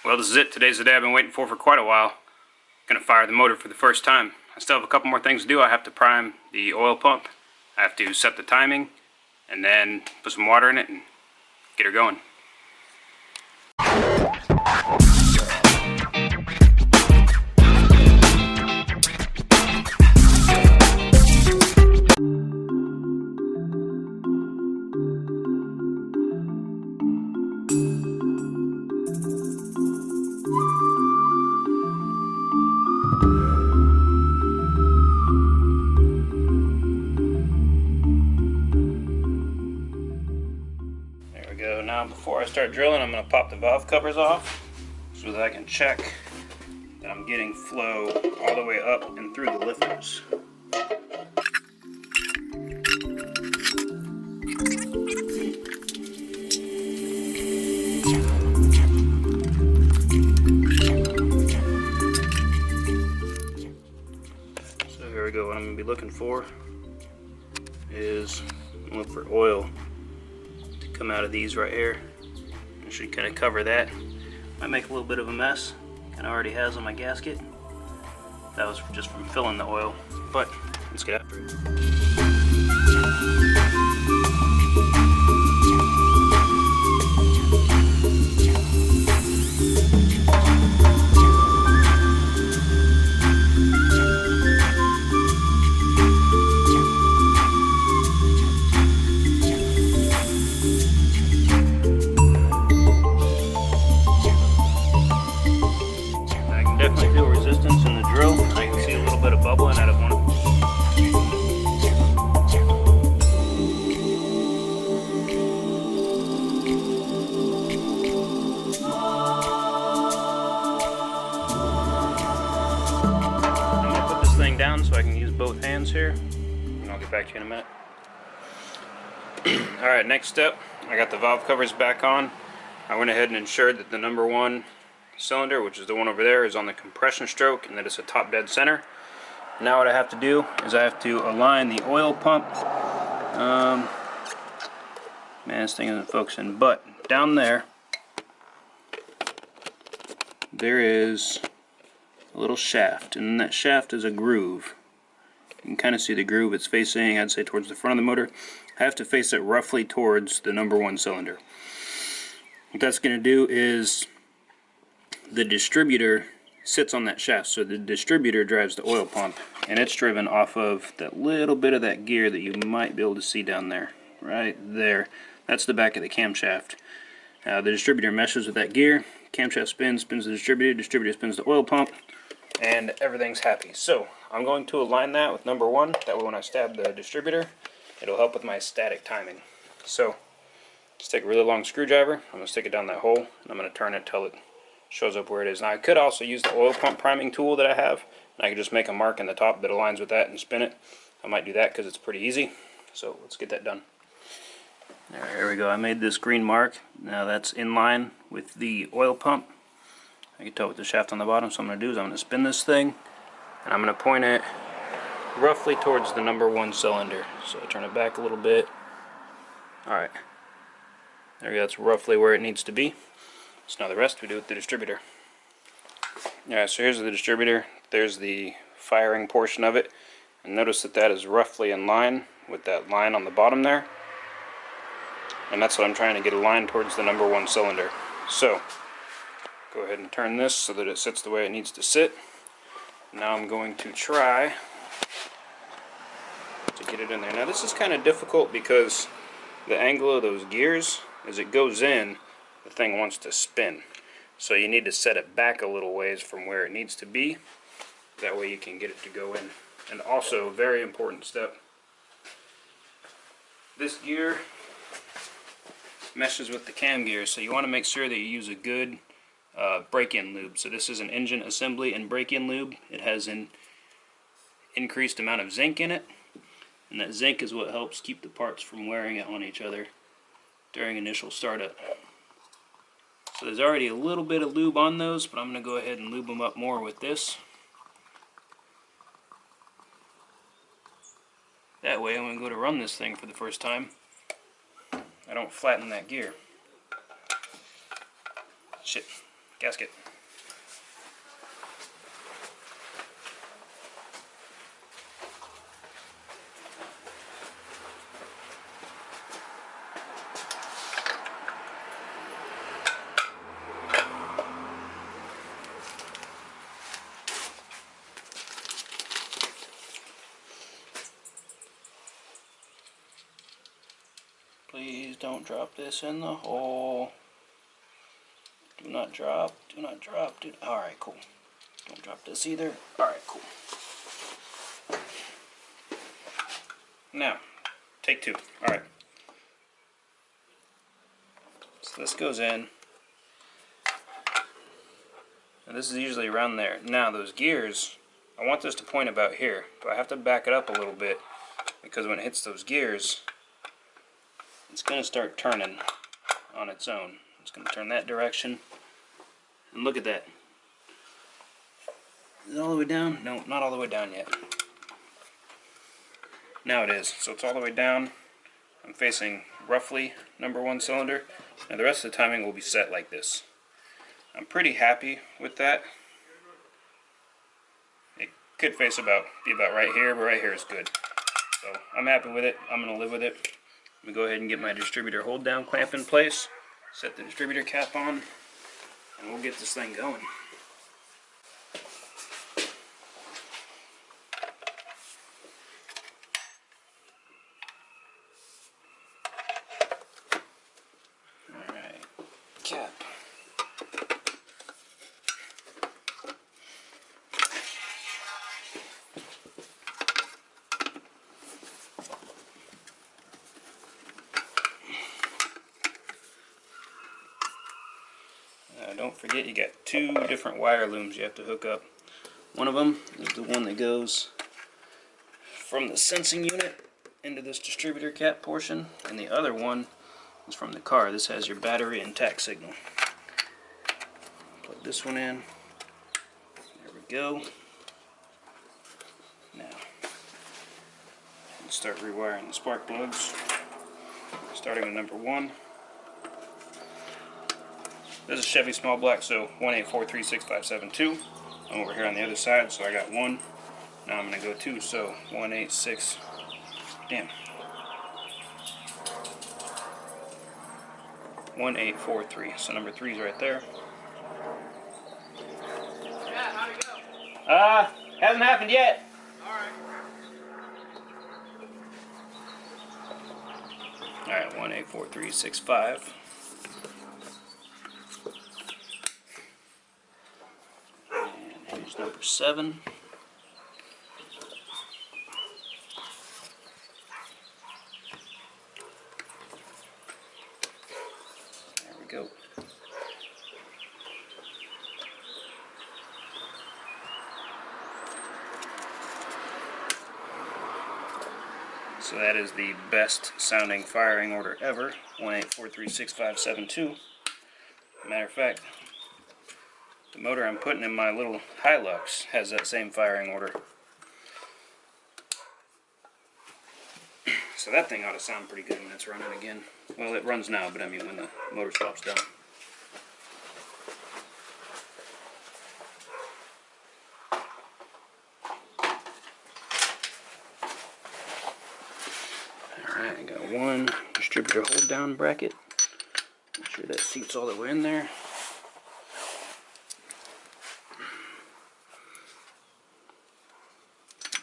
Well, this is it. Today's the day I've been waiting for quite a while. Gonna fire the motor for the first time. I still have a couple more things to do. I have to prime the oil pump. I have to set the timing, and then put some water in it and get her going. Now before I start drilling, I'm going to pop the valve covers off so that I can check that I'm getting flow all the way up and through the lifters. So here we go. What I'm going to be looking for is look for oil come out of these right here. I should kind of cover that. Might make a little bit of a mess. Kind of already has on my gasket. That was just from filling the oil, but let's get after it. Definitely feel resistance in the drill, and I can see a little bit of bubbling out of one of them. I'm going to put this thing down so I can use both hands here, and I'll get back to you in a minute. Alright, next step, I got the valve covers back on. I went ahead and ensured that the number one cylinder, which is the one over there, is on the compression stroke and that it's a top dead center. Now what I have to do is I have to align the oil pump. Man, this thing isn't focusing, but down there is a little shaft, and in that shaft is a groove. You can kind of see the groove. It's facing, I'd say, towards the front of the motor. I have to face it roughly towards the number one cylinder. What that's going to do is the distributor sits on that shaft, so the distributor drives the oil pump, and it's driven off of that little bit of that gear that you might be able to see down there, right there. That's the back of the camshaft. The distributor meshes with that gear, camshaft spins the distributor spins the oil pump, and everything's happy. So I'm going to align that with number one, that way when I stab the distributor, it'll help with my static timing. So just take a really long screwdriver, I'm going to stick it down that hole, and I'm going to turn it till it shows up where it is. Now I could also use the oil pump priming tool that I have, and I could just make a mark in the top that aligns with that and spin it. I might do that because it's pretty easy. So let's get that done. Alright, here we go. I made this green mark. Now that's in line with the oil pump. I can tell with the shaft on the bottom. So what I'm going to do is I'm going to spin this thing, and I'm going to point it roughly towards the number one cylinder. So I turn it back a little bit. Alright, there we go. That's roughly where it needs to be. So now the rest we do with the distributor. Alright, so here's the distributor. There's the firing portion of it. And notice that that is roughly in line with that line on the bottom there. And that's what I'm trying to get aligned towards the number one cylinder. So, go ahead and turn this so that it sits the way it needs to sit. Now I'm going to try to get it in there. Now this is kind of difficult because the angle of those gears, as it goes in, the thing wants to spin. So you need to set it back a little ways from where it needs to be. That way you can get it to go in. And also, very important step, this gear meshes with the cam gear, so you want to make sure that you use a good break-in lube. So this is an engine assembly and break-in lube. It has an increased amount of zinc in it, and that zinc is what helps keep the parts from wearing on each other during initial startup. So there's already a little bit of lube on those, but I'm going to go ahead and lube them up more with this. That way when I go to run this thing for the first time, I don't flatten that gear. Shit. gasket. Please don't drop this in the hole. Do not drop, do not drop, alright, cool. Don't drop this either. Alright, cool. Now, take two. Alright. So this goes in. And this is usually around there. Now, those gears, I want this to point about here, but I have to back it up a little bit because when it hits those gears, it's going to start turning on its own. It's going to turn that direction. And look at that. Is it all the way down? No, not all the way down yet. Now it is. So it's all the way down. I'm facing roughly number 1 cylinder. Now the rest of the timing will be set like this. I'm pretty happy with that. It could be about right here, but right here is good. So I'm happy with it. I'm going to live with it. Let me go ahead and get my distributor hold down clamp in place, set the distributor cap on, and we'll get this thing going. Alright, cap. Don't forget you got 2 different wire looms you have to hook up. One of them is the one that goes from the sensing unit into this distributor cap portion, and the other one is from the car. This has your battery and tack signal. Plug this one in. There we go. Now, let's start rewiring the spark plugs. Starting with number 1. This is Chevy small block, so 1843657 I'm over here on the other side, so I got 1. Now I'm going to go 2, so 186. Damn. 1843. So number 3 is right there. Yeah, how'd it go? Hasn't happened yet. Alright, 184365. Here's number 7. There we go. So that is the best sounding firing order ever, 18436572. Matter of fact, the motor I'm putting in my little Hilux has that same firing order. So that thing ought to sound pretty good when it's running again. Well, it runs now, but I mean when the motor swap's done. Alright, I got 1 distributor hold down bracket. Make sure that seat's all the way in there.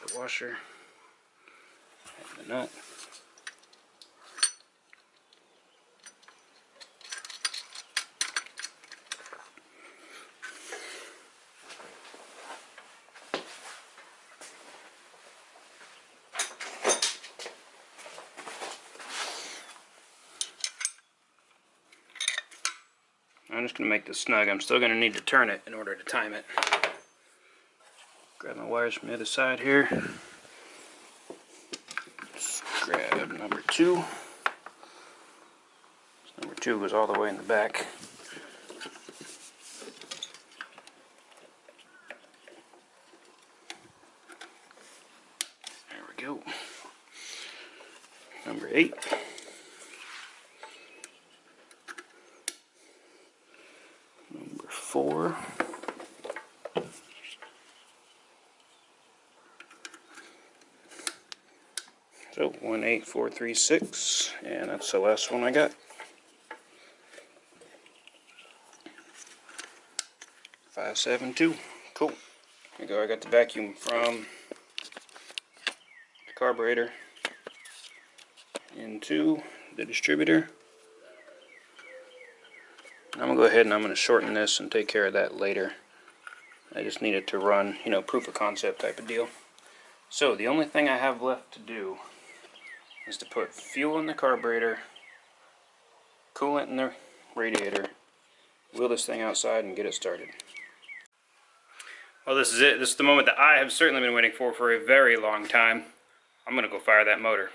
The washer, and the nut. I'm just going to make this snug. I'm still going to need to turn it in order to time it. Grab my wires from the other side here. Just grab number 2. Number 2 goes all the way in the back. There we go. Number 8. Number 4. So 18436, and that's the last one I got. 572. Cool. Here we go. I got the vacuum from the carburetor into the distributor. I'm going to go ahead and I'm going to shorten this and take care of that later. I just need it to run, you know, proof of concept type of deal. So the only thing I have left to do is to put fuel in the carburetor, coolant in the radiator, wheel this thing outside and get it started. Well, this is it. This is the moment that I have certainly been waiting for a very long time. I'm going to go fire that motor.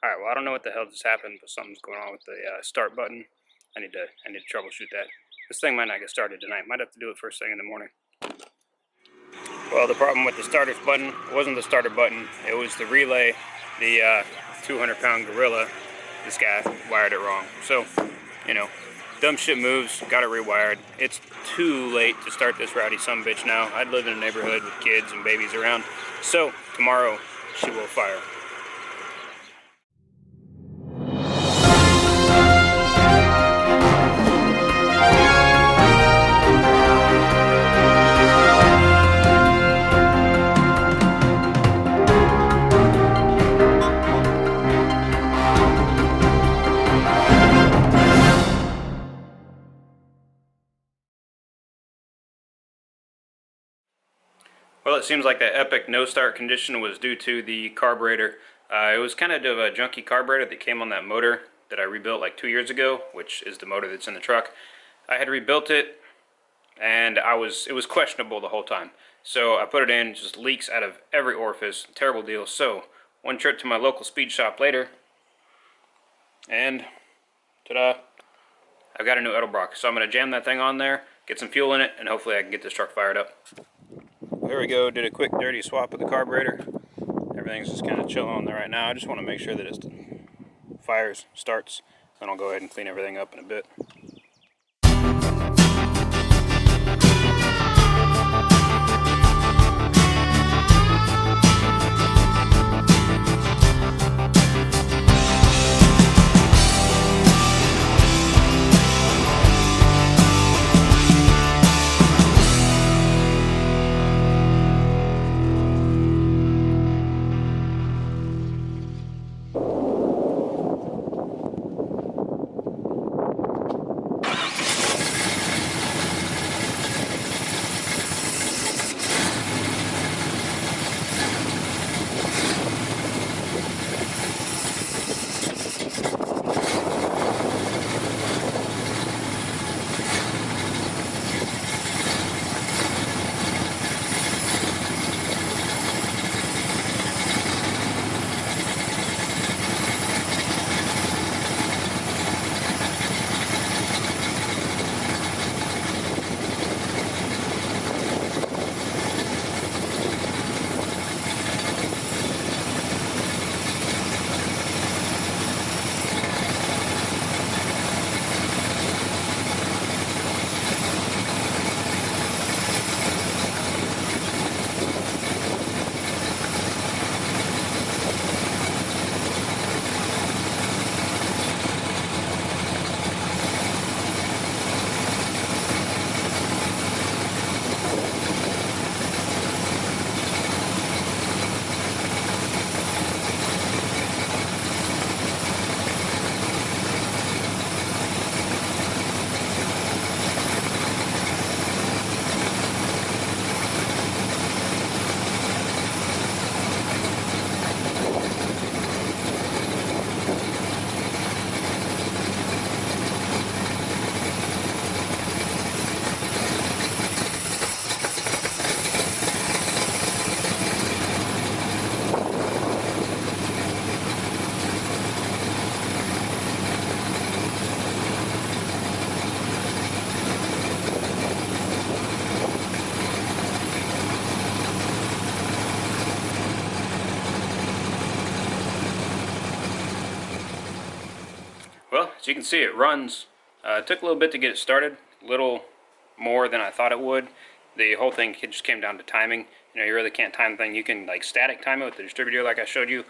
Alright, well, I don't know what the hell just happened, but something's going on with the start button. I need to troubleshoot that. This thing might not get started tonight. Might have to do it first thing in the morning. Well, the problem with the starter button wasn't the starter button. It was the relay. The 200-pound gorilla, this guy wired it wrong. So, you know, dumb shit moves, got it rewired. It's too late to start this rowdy sumbitch now. I live in a neighborhood with kids and babies around. So, tomorrow, she will fire. Well, it seems like that epic no-start condition was due to the carburetor. It was kind of a junky carburetor that came on that motor that I rebuilt like 2 years ago, which is the motor that's in the truck. I had rebuilt it, and it was questionable the whole time. So I put it in, just leaks out of every orifice. Terrible deal. So one trip to my local speed shop later, and ta-da, I've got a new Edelbrock. So I'm going to jam that thing on there, get some fuel in it, and hopefully I can get this truck fired up. There we go, did a quick dirty swap of the carburetor. Everything's just kind of chilling on there right now. I just want to make sure that it fires, starts, then I'll go ahead and clean everything up in a bit. So you can see it runs. It took a little bit to get it started, a little more than I thought it would. The whole thing just came down to timing. You know, you really can't time the thing. You can like static time it with the distributor like I showed you,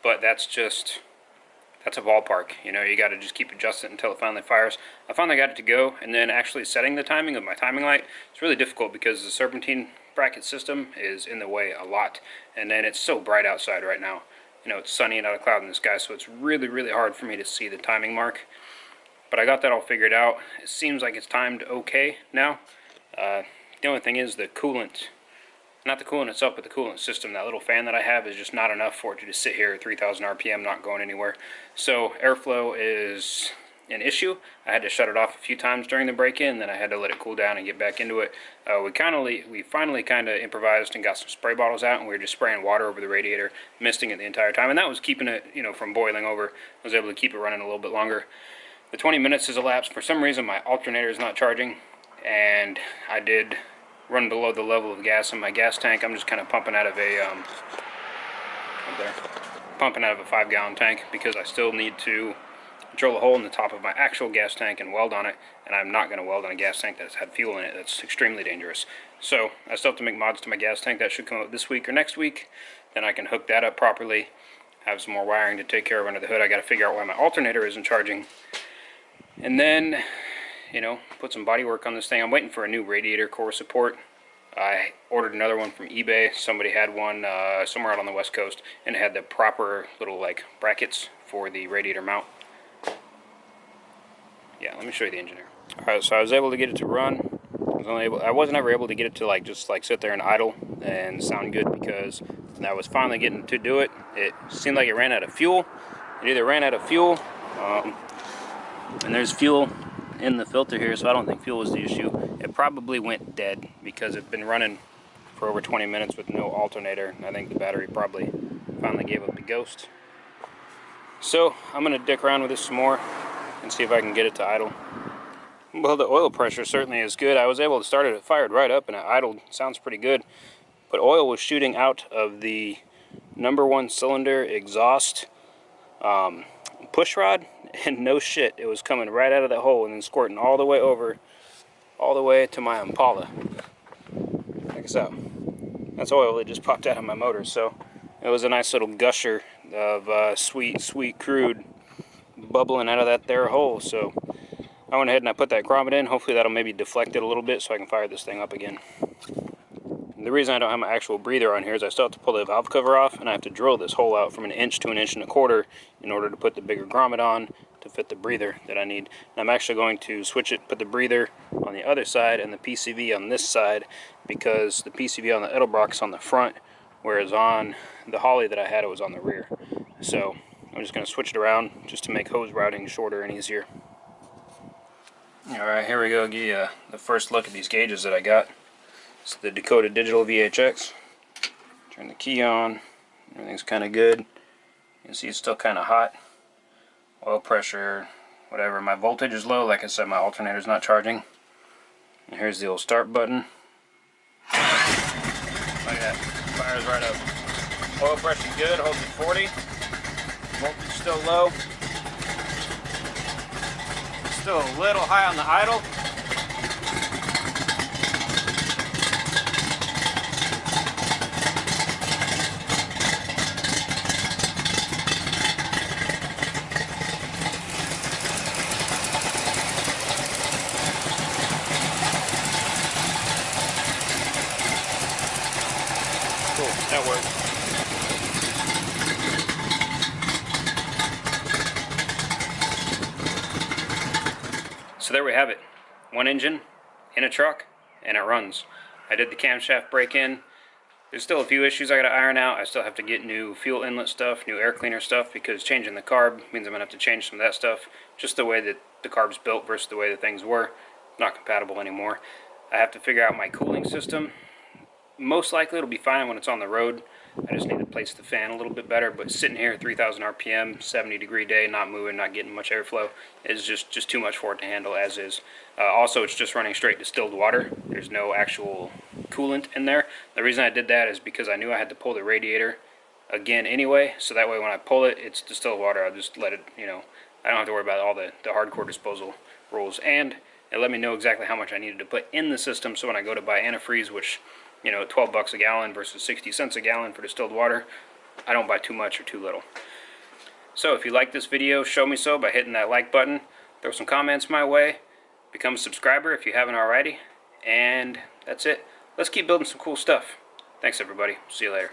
but that's a ballpark. You know, you got to just keep adjusting until it finally fires. I finally got it to go, and then actually setting the timing of my timing light, it's really difficult because the serpentine bracket system is in the way a lot, and then it's so bright outside right now. You know, it's sunny and not a cloud in the sky, so it's really hard for me to see the timing mark. But I got that all figured out. It seems like it's timed okay now. The only thing is the coolant, not the coolant itself, but the coolant system. That little fan that I have is just not enough for it to just sit here at 3,000 RPM, not going anywhere. So airflow is an issue. I had to shut it off a few times during the break-in, then I had to let it cool down and get back into it. We finally kind of improvised and got some spray bottles out, and we were just spraying water over the radiator, misting it the entire time, and that was keeping it, you know, from boiling over. I was able to keep it running a little bit longer. The 20 minutes has elapsed. For some reason, my alternator is not charging, and I did run below the level of gas in my gas tank. I'm just kind of pumping out of a pumping out of a 5-gallon tank because I still need to drill a hole in the top of my actual gas tank and weld on it, and I'm not going to weld on a gas tank that's had fuel in it. That's extremely dangerous. So I still have to make mods to my gas tank. That should come out this week or next week. Then I can hook that up properly, have some more wiring to take care of under the hood. I got to figure out why my alternator isn't charging, and then, you know, put some body work on this thing. I'm waiting for a new radiator core support. I ordered another one from eBay. Somebody had one somewhere out on the West Coast, and it had the proper little like brackets for the radiator mount. Yeah, let me show you the engine here. Alright, so I was able to get it to run. I wasn't ever able to get it to like just like sit there and idle and sound good, because when I was finally getting to do it, it seemed like it ran out of fuel. It either ran out of fuel, and there's fuel in the filter here, so I don't think fuel was the issue. It probably went dead because it's been running for over 20 minutes with no alternator. I think the battery probably finally gave up the ghost. So I'm going to dick around with this some more and see if I can get it to idle. Well, the oil pressure certainly is good. I was able to start it, it fired right up and it idled. Sounds pretty good. But oil was shooting out of the #1 cylinder exhaust push rod, and no shit, it was coming right out of that hole and then squirting all the way over, all the way to my Impala. Check this out. That's oil that just popped out of my motor. So it was a nice little gusher of sweet crude bubbling out of that there hole. So I went ahead and I put that grommet in. Hopefully that'll maybe deflect it a little bit so I can fire this thing up again. And the reason I don't have my actual breather on here is I still have to pull the valve cover off, and I have to drill this hole out from 1 inch to 1 1/4 inches in order to put the bigger grommet on to fit the breather that I need. And I'm actually going to switch it, put the breather on the other side and the PCV on this side, because the PCV on the Edelbrock is on the front, whereas on the Holly that I had, it was on the rear. So I'm just going to switch it around just to make hose routing shorter and easier. Alright, here we go. Give you the first look at these gauges that I got. It's the Dakota Digital VHX. Turn the key on. Everything's kind of good. You can see it's still kind of hot. Oil pressure, whatever. My voltage is low. Like I said, my alternator's not charging. And here's the old start button. Look at that. Fires right up. Oil pressure good. Holds at 40. Voltage still low. Still a little high on the idle. Cool, that works. So there we have it. One engine in a truck, and it runs. I did the camshaft break-in. There's still a few issues I gotta iron out. I still have to get new fuel inlet stuff, new air cleaner stuff, because changing the carb means I'm gonna have to change some of that stuff. Just the way that the carb's built versus the way the things were. Not compatible anymore. I have to figure out my cooling system. Most likely it'll be fine when it's on the road. I just need to place the fan a little bit better, but sitting here at 3,000 RPM, 70-degree day, not moving, not getting much airflow, is just too much for it to handle as is. Also, it's just running straight distilled water. There's no actual coolant in there. The reason I did that is because I knew I had to pull the radiator again anyway, so that way when I pull it, it's distilled water. I'll just let it, you know, I don't have to worry about all the hardcore disposal rules. And it let me know exactly how much I needed to put in the system, so when I go to buy antifreeze, which, you know, 12 bucks a gallon versus 60 cents a gallon for distilled water, I don't buy too much or too little. So if you like this video, show me so by hitting that like button, throw some comments my way, become a subscriber if you haven't already, and that's it. Let's keep building some cool stuff. Thanks everybody. See you later.